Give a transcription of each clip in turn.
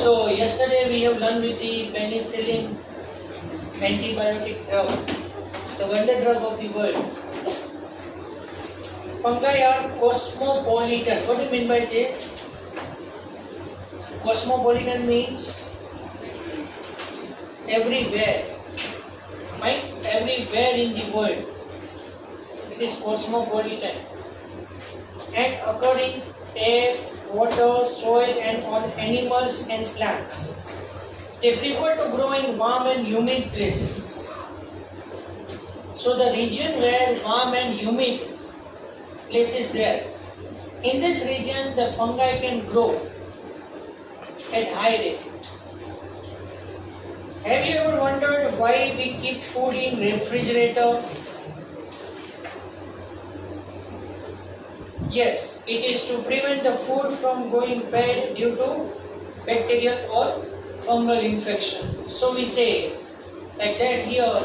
So yesterday we have learned with the penicillin antibiotic drug, the wonder drug of the world. Fungi are cosmopolitan. What do you mean by this? Cosmopolitan means everywhere, right? Everywhere in the world. It is cosmopolitan. And occurring air, water, soil and on animals and plants. They prefer to grow in warm and humid places. So the region where warm and humid places there, in this region the fungi can grow at high rate. Have you ever wondered why we keep food in refrigerator? Yes, it is to prevent the food from going bad due to bacterial or fungal infection. So we say like that here,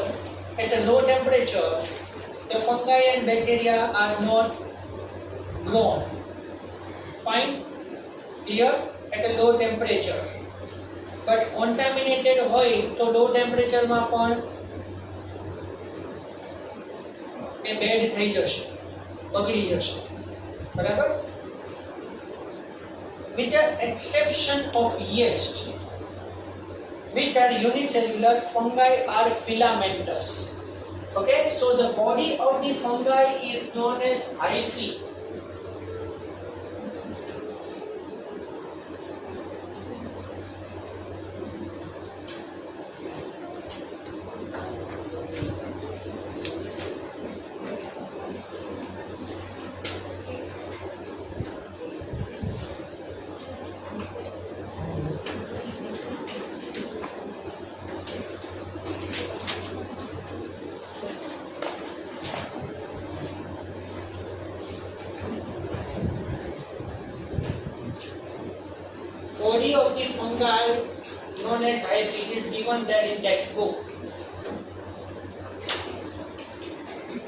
at a low temperature, the fungi and bacteria are not grown. Fine? Clear? At a low temperature. But contaminated હોય તો low temperature માં પણ એ bad થઈ જશે, બગડી જશે. બરાબર? With the exception of yeast, which are unicellular, fungi are filamentous. Okay, so the body of the fungi is known as hyphae. Body of the fungi known as hyphae is given there in textbook.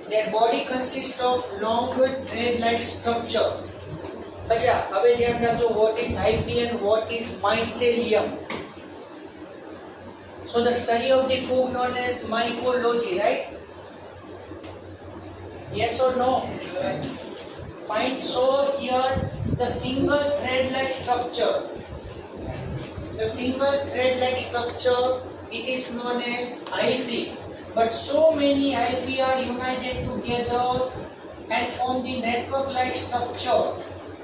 Their body consists of long thread-like structure. अच्छा, अबे ध्यान रखो what is hyphae and what is mycelium. So the study of the food known as mycology, right? Yes or no? Fine. So here the single thread-like structure. The single thread-like structure, it is known as hyphae. But so many hyphae are united together and form the network-like structure.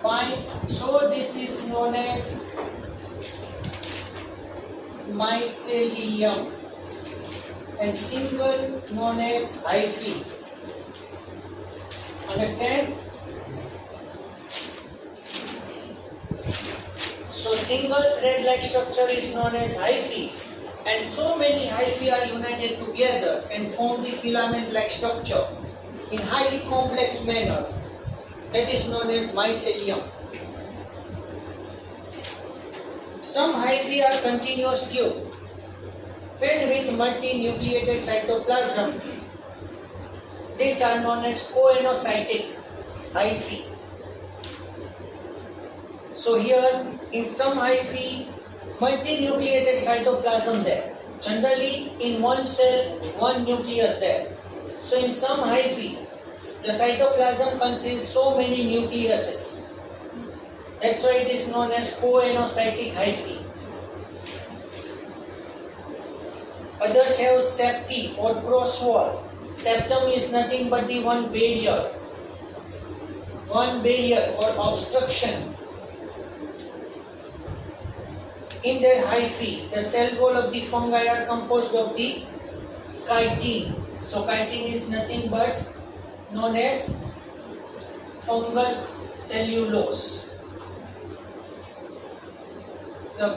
Fine. So this is known as mycelium and single known as hyphae. Understand? So single thread-like structure is known as hyphae, and so many hyphae are united together and form the filament-like structure in highly complex manner. That is known as mycelium. Some hyphae are continuous tube filled with multinucleated cytoplasm. These are known as choanocytic hyphae. So here in some hyphae, multinucleated cytoplasm there. Generally in one cell, one nucleus there. So in some hyphae, the cytoplasm consists so many nucleuses. That's why it is known as choanocytic hyphae. Others have septi or cross wall. Septum is nothing but the one barrier or obstruction. In their hyphae, the cell wall of the fungi are composed of the chitin. So chitin is nothing but known as fungus cellulose. The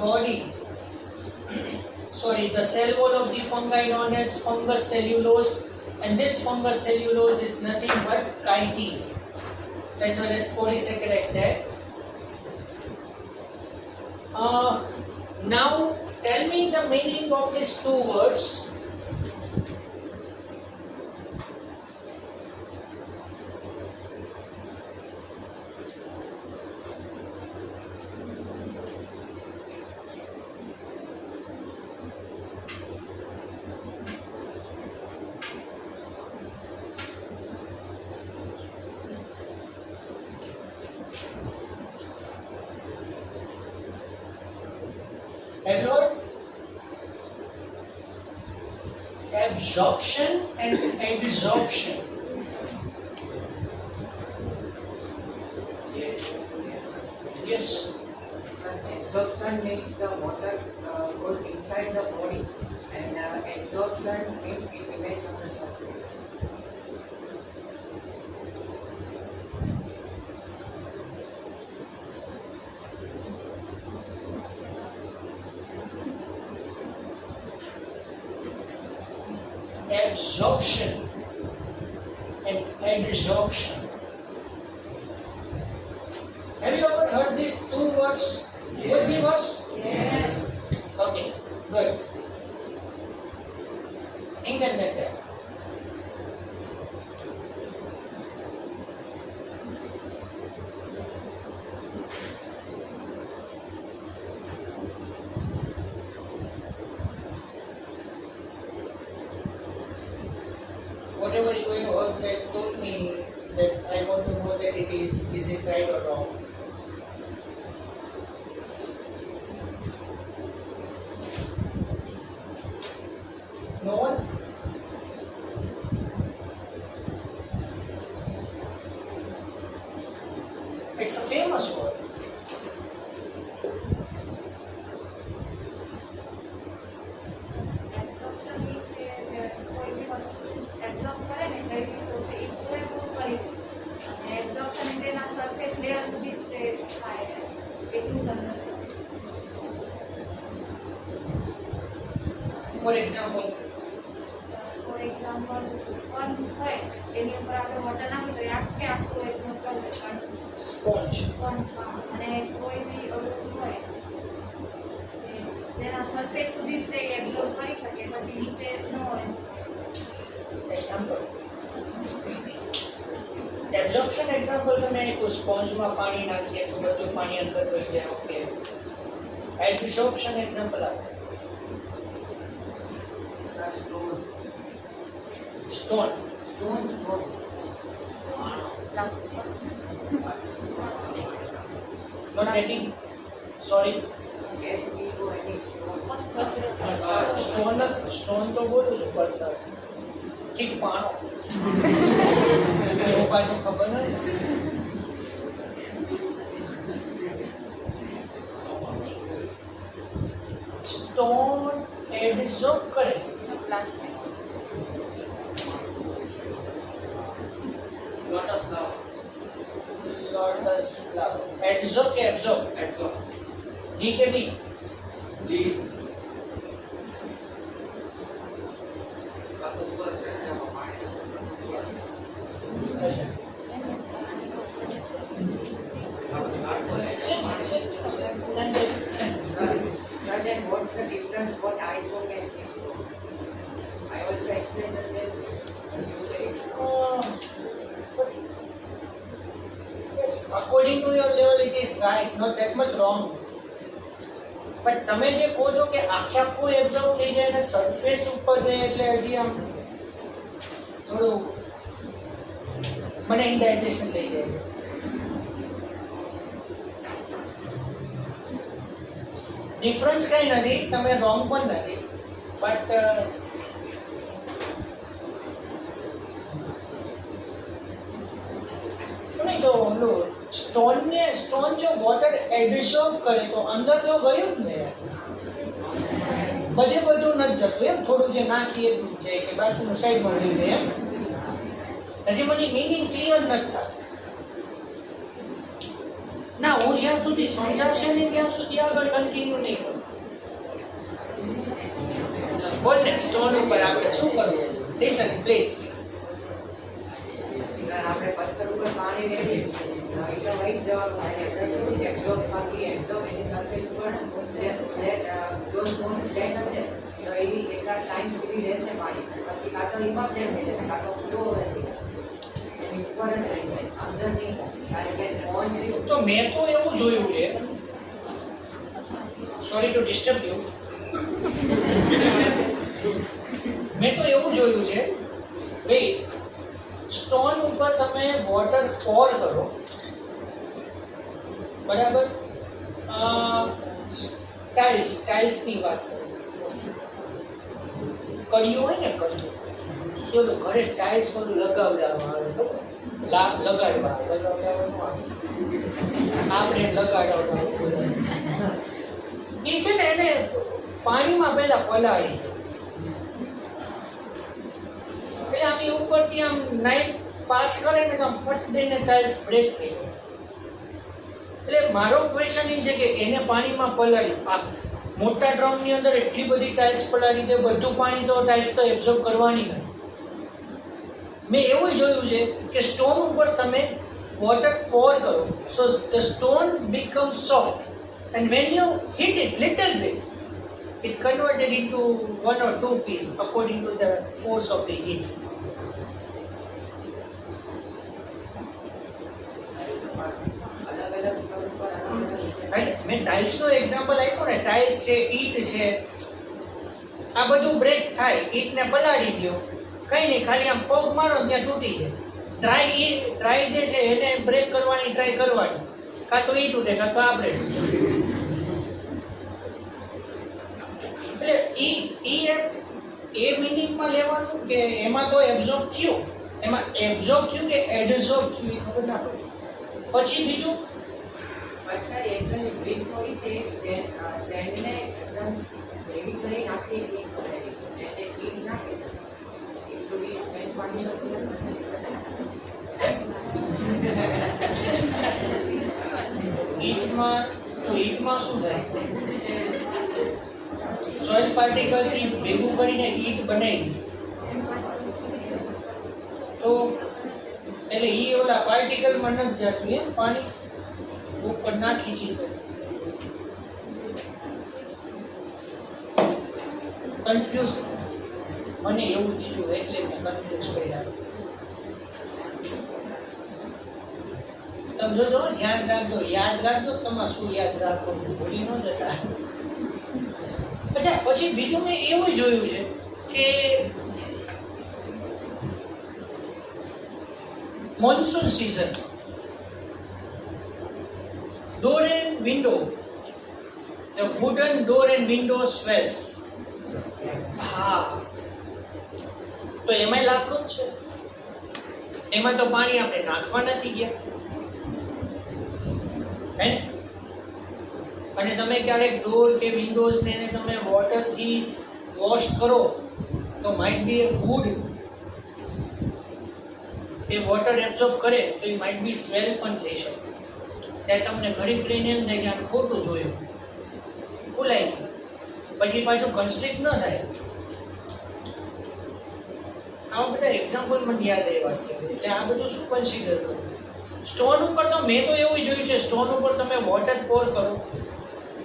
cell wall of the fungi known as fungus cellulose, and this fungus cellulose is nothing but chitin as well as polysaccharide there. Now tell me the meaning of these two words. Have you heard? Absorption and adsorption. Yes. Absorption means the water goes inside the body, and adsorption means it remains on the surface. Absorption and adsorption. Have you ever heard these two words? Both the words? Yes. Okay, good. Think and like that. Whatever you have heard that told me that I want to know that is it right or wrong? No one? It's a famous word. Absorption means કે કોઈ બી વસ્તુ absorb કરે ને કઈ બી source એ પૂરેપૂરું કરી દે અને absorption એટલે એના સરફેસ લેયર સુધી તે થાય એટલું જ અંદર For example, for example sponge હોય એની ઉપર આપણે વોટર નાખીએ તો એ આખું એકદમ કરી દે પણ sponge. સ્પંજમાં અને કોઈ બી અવરું હોય કે જેના સરફેસ સુધી જ તે એબ્ઝોર્બ કરી શકે પછી નીચે ન હોય Example. Absorption example તમે આપ્યું સ્પોન્જમાં પાણી નાખીએ તો બધું પાણી અંદર વહી જાય. ઓકે. Adsorption example આપો. Sir, stone. Stone. Stone. Plastic Not getting. Sorry. STONE. Stone તો બોલું છું પથ્થર. ઠીક પાણો. એવું પાછું ખબર નથી. Stone absorb કરે. Plastic Lotus flower. Lotus flower. Absorb કે absorb? Absorb. D કે D? Leaf. Sir, then what's the difference what ice stone and sea stone? I also explained the same thing. You say it's Yes, according to your level it is right, not that much wrong. પણ તમે જે કહો છો કે આખે આખું absorb થઈ જાય અને સરફેસ ઉપર રહે એટલે હજી આમ થોડું મને ઇન્ડાઇજેશન થઈ જાય. ડિફરન્સ કઈ નથી, તમે રોંગ પણ નથી, બટ નહીં તો ઓલું સ્ટોન જો વોટર એબ્સોર્બ કરે તો અંદર તો ગયું જ ને, બધું નથી જતું એમ, થોડું જે નાખીએ એટલું જાય કે બાકીનું સાઈડમાં રહી જાય એમ. હજી મને મીનિંગ ક્લિયર નથી થતું. ના, હું જ્યાં સુધી સમજાશે ને ત્યાં સુધી આગળ કન્ટિન્યુ નહીં કરું. બોલ ને, સ્ટોન ઉપર આપણે શું કરવું? Listen please. સર આપણે પથ્થર ઉપર પાણી રેડીએ એ તો વહી જવાનું થાય એટલે એબ્ઝોર્બ બાકી એબ્ઝોર્બ એની સરફેસ ઉપર જે ફ્લેટ જો સ્ટોન ફ્લેટ હશે તો એ એટલા ટાઈમ સુધી રહેશે પાણી, પછી કાં તો ઇવાપરેટ થઈ જશે કાં તો ફ્લો રહેશે એની ઉપર જ રહેશે અંદર નહીં, કારણ કે સ્પોન્જ રહ્યું. તો મેં તો એવું જોયું છે, સોરી ટુ ડિસ્ટર્બ યુ, મેં તો એવું જોયું છે ભાઈ, સ્ટોન ઉપર તમે વોટર પોર કરો, બરાબર, ટાઇલ્સની વાત કરું. કડિયું હોય ને કડિયું, તો ઘરે ટાઇલ્સ ઓલું લગાવડાવવા આવે ખબર? લગાડવા લગાવડાવવાનું આવે, આપણે લગાડવા એ છે ને એને પાણીમાં પહેલા પલાળી એટલે આમ એ ઉપરથી આમ નાઇફ પાસ કરે ને તો આમ ફટ દઈને ટાઇલ્સ બ્રેક થઈ જાય. એટલે મારો ક્વેશ્ચન એ છે કે એને પાણીમાં પલાળી, આ મોટા ડ્રમની અંદર એટલી બધી ટાઇલ્સ પલાળી દે, બધું પાણી તો ટાઇલ્સ તો એબ્ઝોર્બ કરવાની નથી. મેં એવું જોયું છે કે સ્ટોન ઉપર તમે વોટર પોર કરો, so the stone become soft and when you hit it little bit, it converted into 1 or 2 piece according to the force of the heat. મેં ટાઇલ્સનો એક્ઝામ્પલ આપ્યો ને, ટાઇલ્સ છે, ઈટ છે, આ બધું બ્રેક થાય. ઈટને પલાળી દો, કંઈ નહીં, ખાલી આમ પગ મારો ત્યાં તૂટી જાય. ડ્રાય જે છે એને બ્રેક કરવાની ટ્રાય કરવાની, કાં તો ઈ તૂટે કાં તો આપણે. એટલે એ મિનિંગમાં લેવાનું કે એમાં તો એબ્ઝોર્બ થયું, એમાં એબ્ઝોર્બ થયું કે એડઝોર્બ થયું એ ખબર ના પડે. પછી બીજું સર એકચ્યુઅલી બ્રિક થોડી છે સેન્ડને એકદમ ભેગી કરી નાખી બ્રિક કરેલી એને બ્રિક નાખે એટલું બી સેન્ડ પાણી ઈટમાં શું થાય? સોઇલ પાર્ટિકલથી ભેગું કરીને ઈટ બનાવી તો એટલે ઈ ઓલા પાર્ટિકલમાં નથી જતું એમ, પાણી ઉપર નાખી દીધો. કન્ફ્યુઝ મને એવું થયું એટલે મેં કન્ફ્યુઝ કર્યા. તમે જોજો, ધ્યાન રાખજો, યાદ રાખજો, તમારે શું યાદ રાખો, ભૂલી ન જતા. અચ્છા, પછી બીજું મેં એવું જોયું છે કે monsoon season door and window, the wooden door and window swells. હા, તો એમાંય લાકડું જ છે, એમાં તો પાણી આપણે નાખવા નથી ગયા હે ને? અને તમે ક્યારેક ડોર કે વિન્ડોઝ ને એને તમે વોટરથી વોશ કરો તો માઇટ બી એ વુડ એ વોટર એબ્ઝોર્બ કરે તો એ માઇટ બી સ્વેલ પણ થઈ શકે. ત્યારે તમને ઘડી કરીને એમ થાય કે આ ખોટું ધોયું, ફૂલાઈ ગયું, પછી પાછું કન્સ્ટ્રિક્ટ ન થાય. આવા બધા એક્ઝામ્પલ મને યાદ આવ્યા છે. એટલે આ બધું શું કન્સિડર કરવું? સ્ટોન ઉપર તો મેં તો એવું જોયું છે, સ્ટોન ઉપર તમે વોટર પોર કરો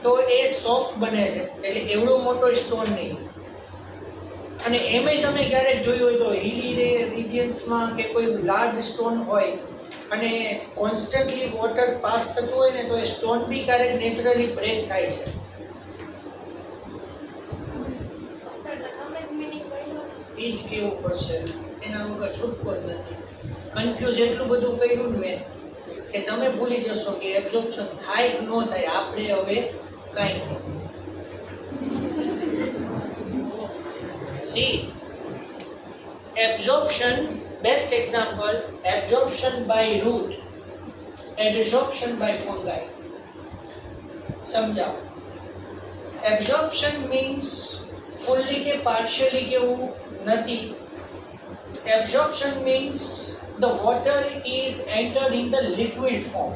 તો એ સોફ્ટ બને છે, એટલે એવડો મોટો સ્ટોન નહીં. અને એમાંય તમે ક્યારેક જોયું હોય તો હિલી રિજિયન્સમાં કે કોઈ લાર્જ સ્ટોન હોય અને કોન્સ્ટન્ટલી વોટર પાસ થતું હોય ને તો એ સ્ટોન બી ક્યારેક નેચરલી બ્રેક થાય છે. એ જ કેવું પડશે, એના વગર છૂટકો જ નથી. કન્ફ્યુઝ એટલું બધું કર્યું ને મેં કે તમે ભૂલી જશો કે એબ્ઝોર્પ્શન થાય કે ન થાય, આપણે હવે કાંઈ નહીં. See, absorption, best example, absorption by root, adsorption by fungi. સમજાવો. Absorption means fully કે partially કેવું નથી. Absorption means the water is entered in the liquid form.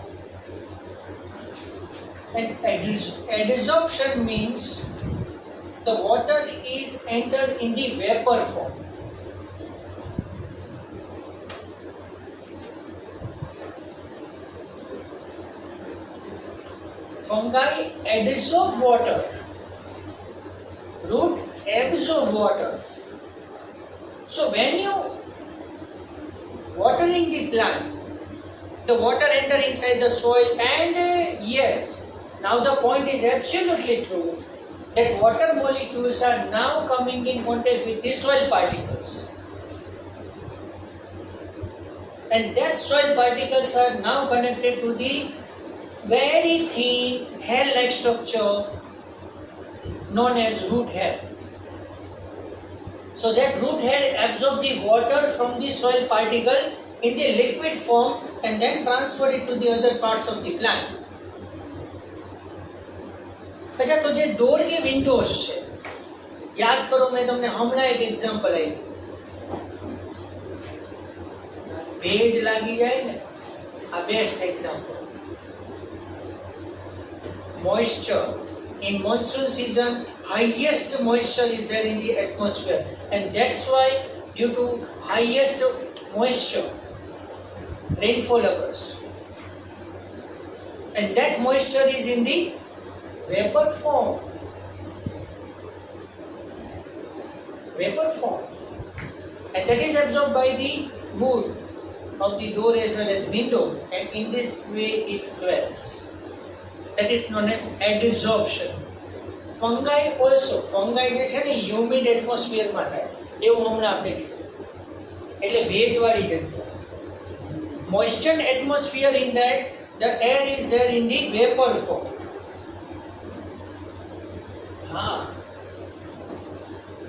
And adsorption means the water is entered in the vapor form. Fungi adsorb water, root absorb water. So when you watering the plant, the water enter inside the soil and yes, now the point is absolutely true that water molecules are now coming in contact with the soil particles. And that soil particles are now connected to the very thin hair-like structure known as root hair. So that root hair absorb the water from the soil particle in the liquid form and then transfer it to the other parts of the plant. अच्छा, तो जे door के Windows છે, યાદ કરો મેં તમને હમણાં એક એક્ઝામ્પલ આપ્યું. ભેજ લાગી જાય ને, આ best example. Moisture in monsoon season, highest moisture is there in the atmosphere, and that's why due to highest moisture rainfall occurs, and that moisture is in the vapor form. And that is absorbed by the wood of the door as well as window, and in this way it swells. That is known as adsorption. Fungi also, fungi જે છે ને humid atmosphere માં થાય, એવું હમણાં આપણે કીધું, એટલે ભેજવાળી જગ્યા. Moistened atmosphere, in that the air is there in the vapor form.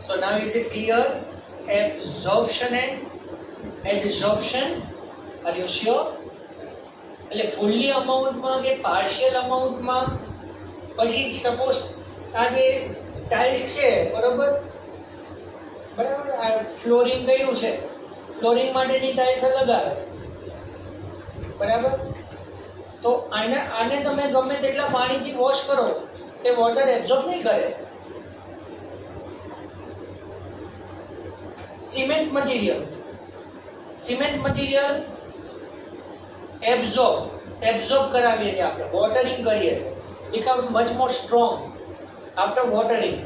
So now is it clear? Absorption and adsorption. Are you sure? એટલે ફૂલી અમાઉન્ટમાં કે પાર્શિયલ અમાઉન્ટમાં. પછી સપોઝ આ જે ટાઇલ્સ છે, બરાબર, આ ફ્લોરિંગ કર્યું છે, ફ્લોરિંગ માટેની ટાઇલ્સ અલગ આવે, બરાબર. તો આને તમે ગમે તેટલા પાણીથી વોશ કરો, તે વોટર એબ્ઝોર્બ નહીં કરે. સિમેન્ટ મટીરિયલ એબ્ઝોર્બ કરાવીએ છીએ આપણે, વોટરિંગ કરીએ, become much more strong after watering,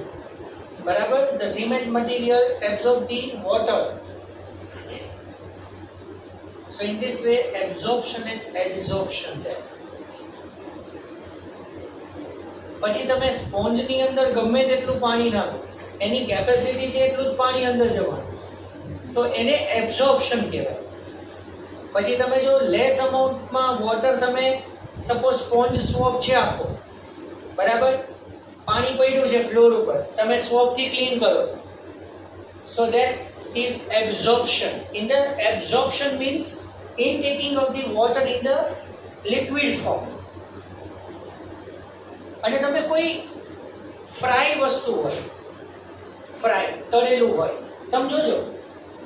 બરાબર. The cement material absorb the water. So in this way absorption and adsorption there. પછી તમે સ્પોન્જની અંદર ગમે તેટલું પાણી નાખો, એની કેપેસિટી છે એટલું જ પાણી અંદર જવાનું, તો એને એબ્ઝોર્પ્શન કહેવાય. પછી તમે જો લેસ અમાઉન્ટમાં વોટર, તમે સપોઝ સ્પોન્જ સ્વોપ છે આખો, બરાબર, પાણી પડ્યું છે ફ્લોર ઉપર, તમે સ્વોપથી ક્લીન કરો, so that is absorption. In the absorption means intaking of the water in the liquid form. અને તમે કોઈ ફ્રાય વસ્તુ હોય, ફ્રાય તળેલું હોય, તમે જોજો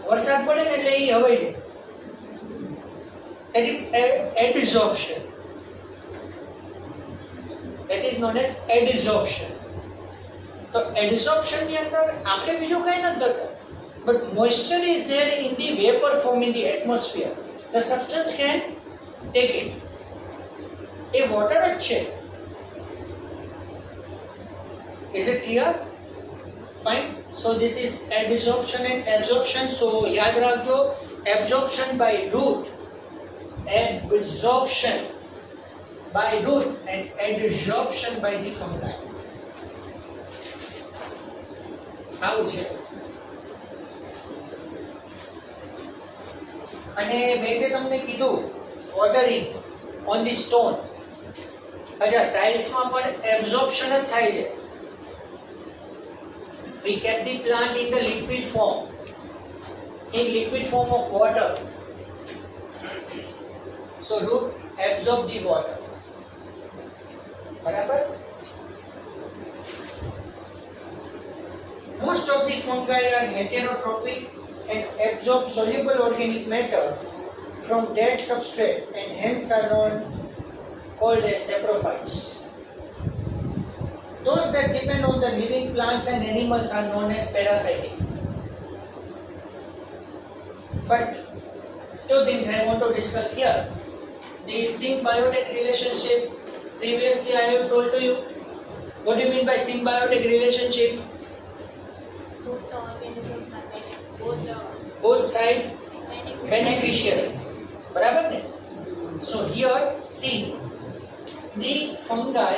વરસાદ પડે ને એટલે એ હવાઈ જાય. That is adsorption. That is known as adsorption. તો adsorption ની અંદર આપણે બીજું કંઈ નથી કરતા, but moisture is there in the vapor form in the atmosphere. The substance can take it. A water જ છે. Is it clear? Fine. So this is adsorption and absorption. So યાદ રાખજો, absorption by root, absorption by root, and adsorption by the fungi. આવું છે. અને મેં જે તમને કીધું વોટરિંગ ઓન ધી સ્ટોન, અચ્છા ટાઇલ્સમાં પણ એબ્ઝોર્પ્શન જ થાય છે. We kept the plant in the liquid form, of water. So root absorb the water. બરાબર. Most of the fungi are heterotrophic and absorb soluble organic matter from dead substrate, and hence are called as saprophytes. Those that depend on the living plants and animals are known as parasitic. But two things I want to discuss here. The symbiotic relationship, previously I have told to you. What do you mean by symbiotic relationship? Both side beneficial. બરાબર ને? So here see the fungi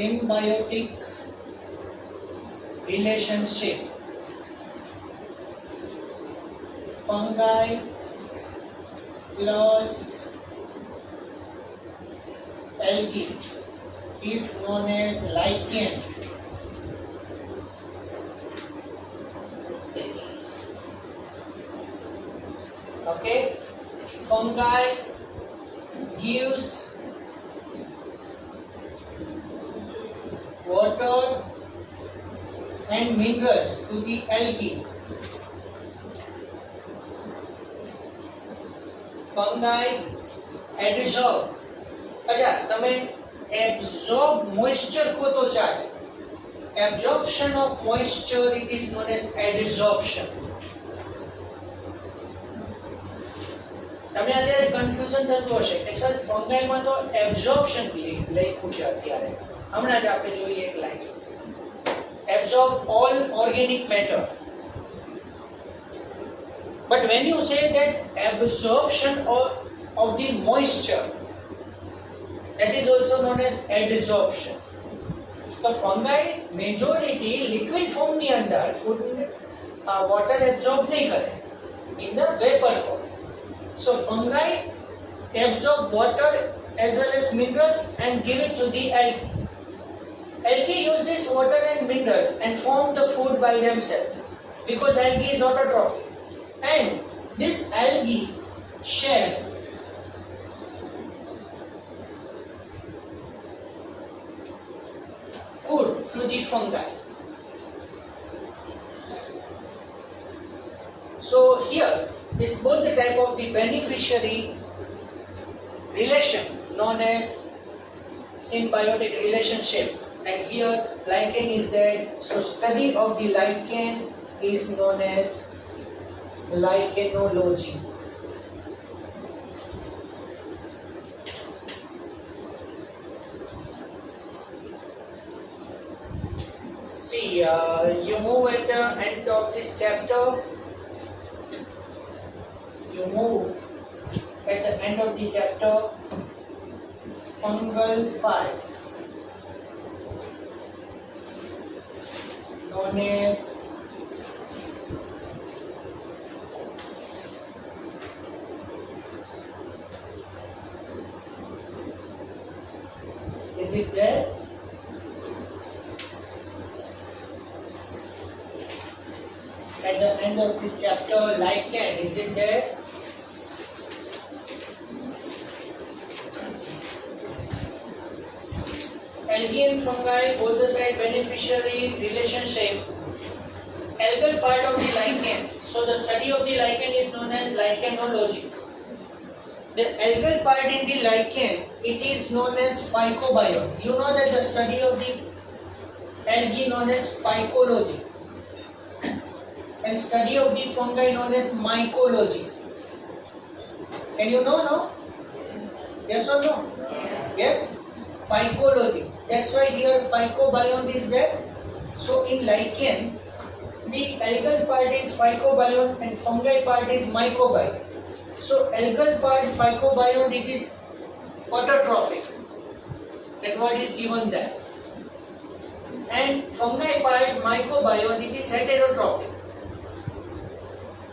symbiotic relationship fungi plus algae is known as lichen. Okay, fungi gives water and minerals to the algae. Fungi adsorb. अच्छा, તમે absorb moisture को तो चाले. Absorption of moisture, it is known as adsorption. તમને અત્યારે confusion થતું હશે કે સર ફંગાઈમાં તો એબ્ઝોર્પ્શન લખ્યું છે અત્યારે. હમણાં જ આપણે જોઈએ એક line. Absorb all organic matter. But when you say that absorption of the moisture, that is also known as adsorption. The fungi majority liquid form ની અંદર food water absorb નહીં કરે in the vapor form. So fungi absorb water as well as minerals and give it to the algae. Algae use this water and mineral and form the food by themselves because algae is autotrophic. And this algae share food to the fungi. So here is both the type of the beneficiary relation known as symbiotic relationship, and here lichen is there. So study of the lichen is known as lichenology. See, you move at the end of this chapter. You move at the end of the chapter. Fungal part, known as is it there? At the end of this chapter, lichen, is it there? Algae and fungi, both the side beneficiary relationship. Algal part of the lichen. So the study of the lichen is known as lichenology. The algal part in the lichen, it is known as phycobiome. You know that the study of the algae known as phycology. And study of the fungi known as mycology. Can you know, no? Yes or no? Yes? Phycology. That's why here phycobiome is there. So in lichen, the algal part is phycobiome and fungi part is mycobiome. So algal part phycobiome, it is autotrophic. That word is given there. And fungi part mycobiome, it is heterotrophic.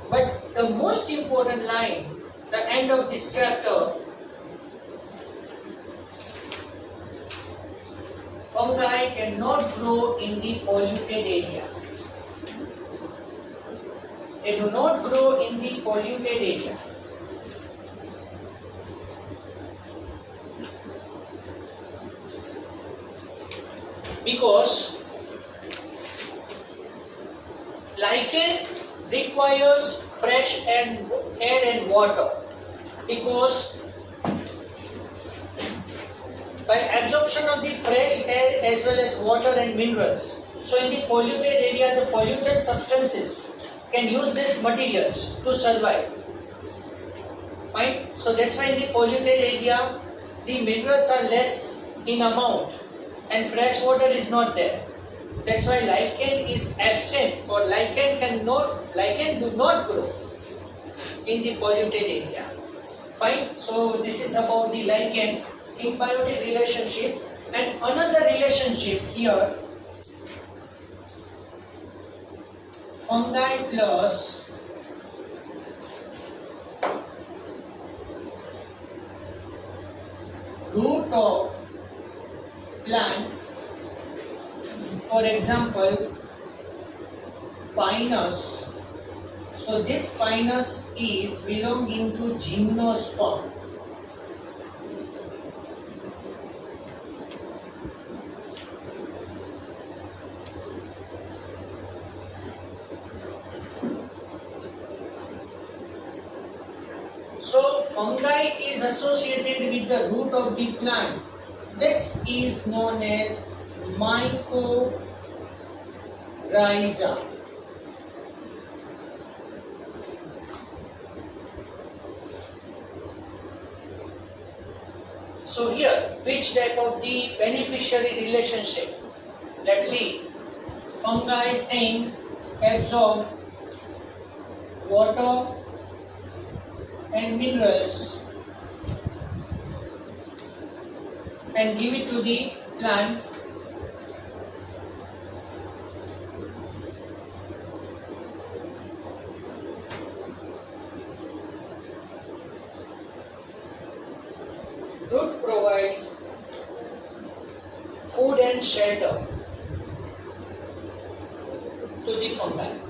But the most important line, the end of this chapter, fungi cannot grow in the polluted area. They do not grow in the polluted area. Because lichen requires fresh air and water. Because by absorption of the fresh air as well as water and minerals. So in the polluted area, the polluted substances can use these materials to survive. Fine. So that's why in the polluted area, the minerals are less in amount and fresh water is not there. That's why lichen is absent, or lichen do not grow in the polluted area. Fine. So this is about the lichen symbiotic relationship. And another relationship here, fungi plus root of plant, for example, Pinus. So this Pinus is belonging to gymnosperm. So fungi is associated with the root of the plant. This is known as mycorrhiza. So here, which type of the beneficiary relationship? Let's see. Fungi saying absorb water and minerals and give it to the plant. Root provides food and shelter to the fungi.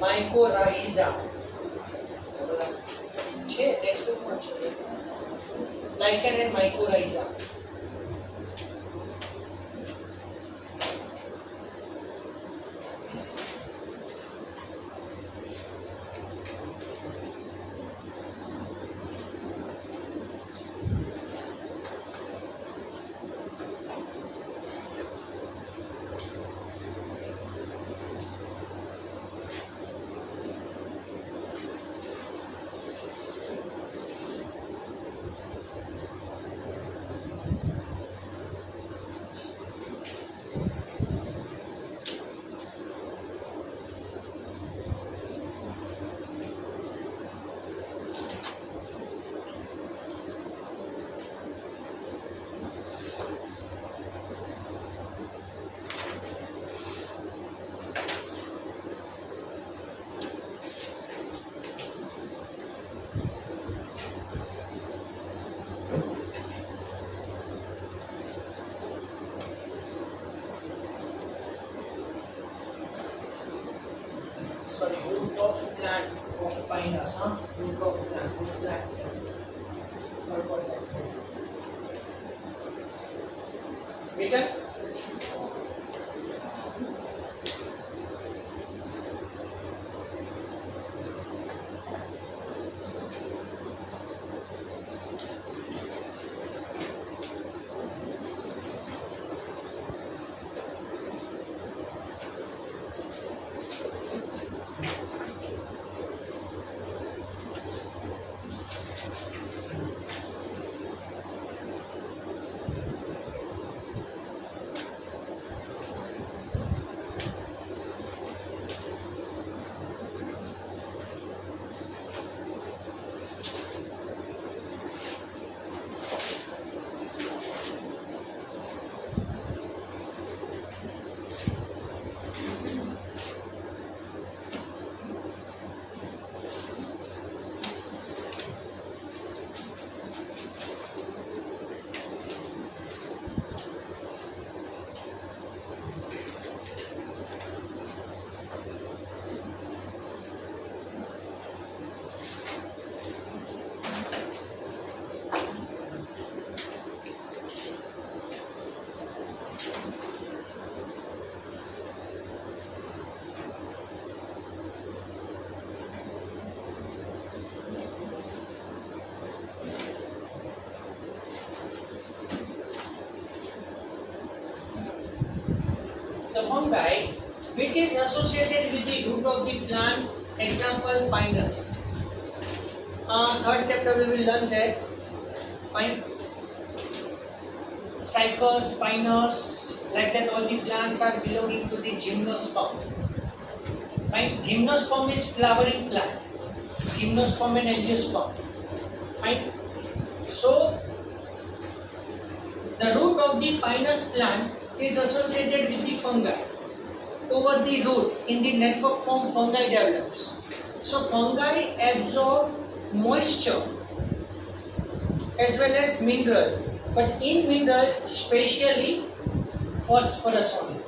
mycorrhiza છે ટેક્સ્ટબુકમાં છે lichen and mycorrhiza. Sorry, root of plant of Pinus, huh? Root of plant. What about that? Better? fungi which is associated with the root of the plant. Example, pinus. Third chapter we will learn that. Fine. Cycas, pinus, like that all the plants are belonging to the gymnosperm. Fine. Gymnosperm is flowering plant. Gymnosperm and angiosperm. Fine. So the root of the pinus plant is associated with the fungi. Over the root, in the network form, fungi develops. So fungi absorb moisture as well as mineral, but in mineral, especially phosphorus only.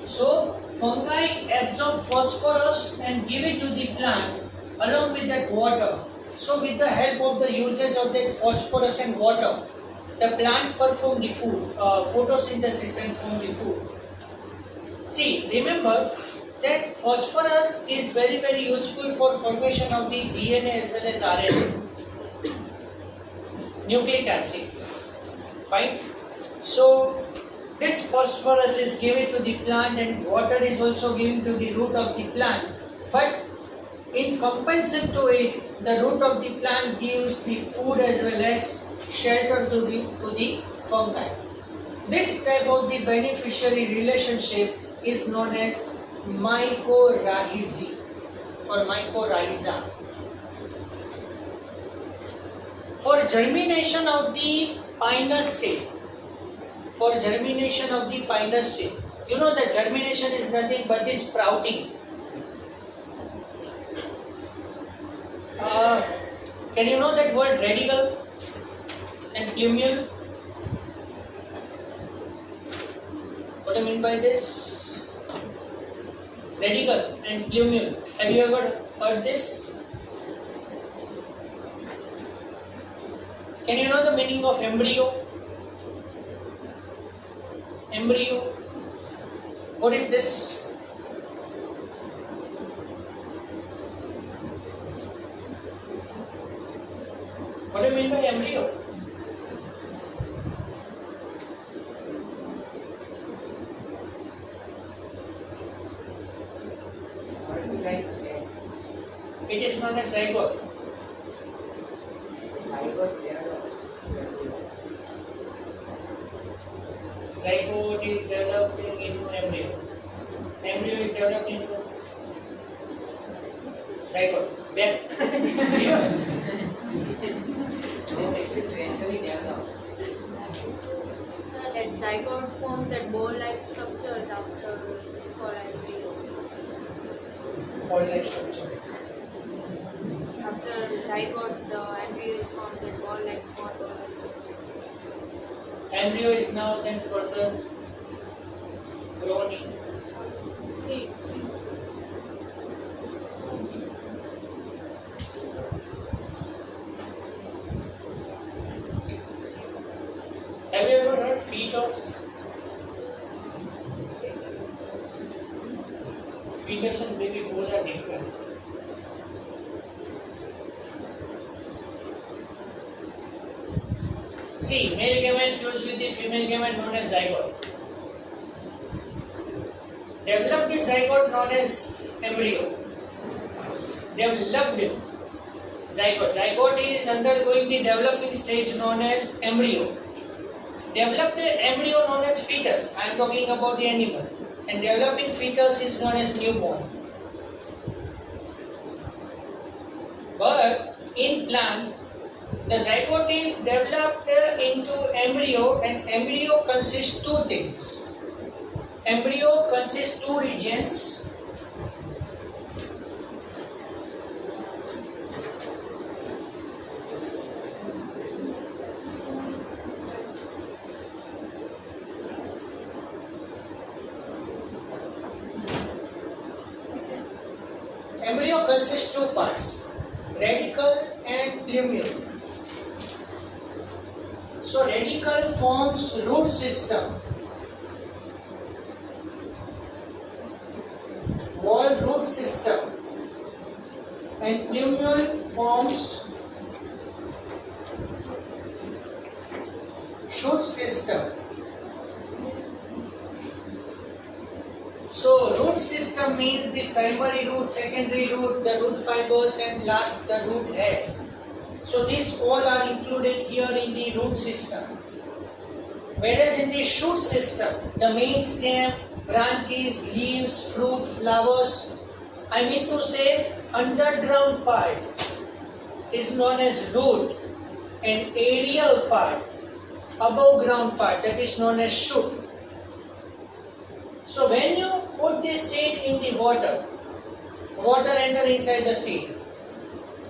So fungi absorb phosphorus and give it to the plant along with that water. So with the help of the usage of that phosphorus and water, the plant perform the food, photosynthesis and form the food. See, remember that phosphorus is very useful for formation of the DNA as well as RNA, nucleic acid. Fine. So this phosphorus is given to the plant and water is also given to the root of the plant. But in compensation to it, the root of the plant gives the food as well as shelter to the fungi. This type of the beneficiary relationship is known as mycorrhizae or mycorrhiza. For germination of the pinus seed, you know that germination is nothing but the sprouting. Can you know that word radicle and plumule? What do I mean by this? Radicle and plumule. Have you ever heard this? Can you know the meaning of embryo? Embryo. What is this? What do you mean by embryo? It is known as zygote. Zygote is developing into embryo. Embryo is developed into zygote. Back. So that zygote forms that ball-like structures after it's called embryo. Ball-like structure. After zygote, the embryo is formed in ball-like small ball-like structure. Embryo is now then further grown in. See. Have you ever heard fetus? Fetus and baby both are different. See, male gamete fused with the female gamete known as zygote. Develop the zygote known as embryo. Developed zygote. Zygote is undergoing the developing stage known as embryo. Developed embryo known as fetus. I am talking about the animal. And developing fetus is known as newborn. But in plant, the zygote is developed into embryo, and embryo consists two things. Embryo consists two regions. Embryo consists two parts, radicle and plumule. So radicle forms root system, wall root system, and plumule forms shoot system. system means the primary root, secondary root, the root fibers, and last the root hairs. So these all are included here in the root system. Whereas in the shoot system, the main stem, branches, leaves, fruit, flowers, I mean to say underground part is known as root, and aerial part, above ground part, that is known as shoot. So when you put this seed in the water enter inside the seed,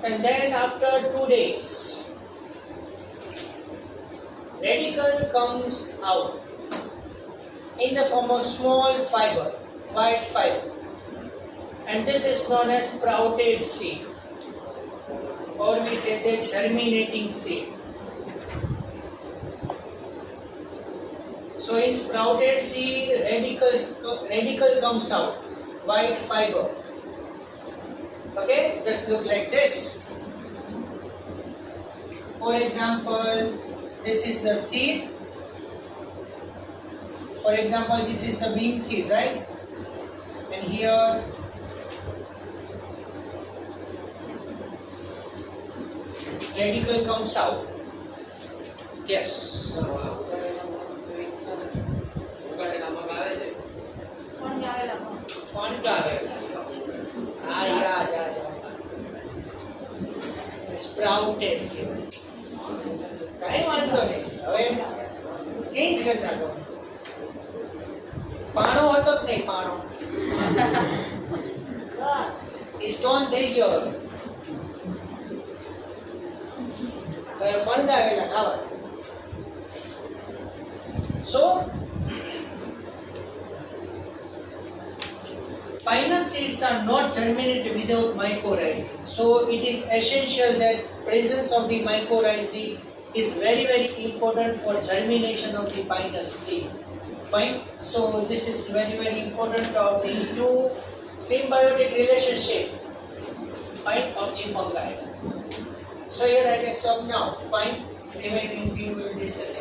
and then after 2 days, radicle comes out in the form of small fiber, white fiber, and this is known as sprouted seed, or we say that germinating seed. So in sprouted seed, radicle comes out, white fiber. Okay, just look like this. For example, this is the seed. For example, this is the bean seed, right? And here radicle comes out. Yes. પણ ક્યારે લખો કોણ કાવે? આ sprouted કઈ વાંધો નહીં. હવે change કરી નાખો. પાણો હતો કે નહીં? પાણો સ્ટોન થઈ ગયો હવે. ફણગાવેલા ખાવા. So pinus seeds are not germinated without mycorrhizae. So it is essential that presence of the mycorrhizae is very important for germination of the pinus seed. Fine. So this is very important of the two symbiotic relationship, fine, of the fungi. So here I can stop now. Fine. Remaining we will discuss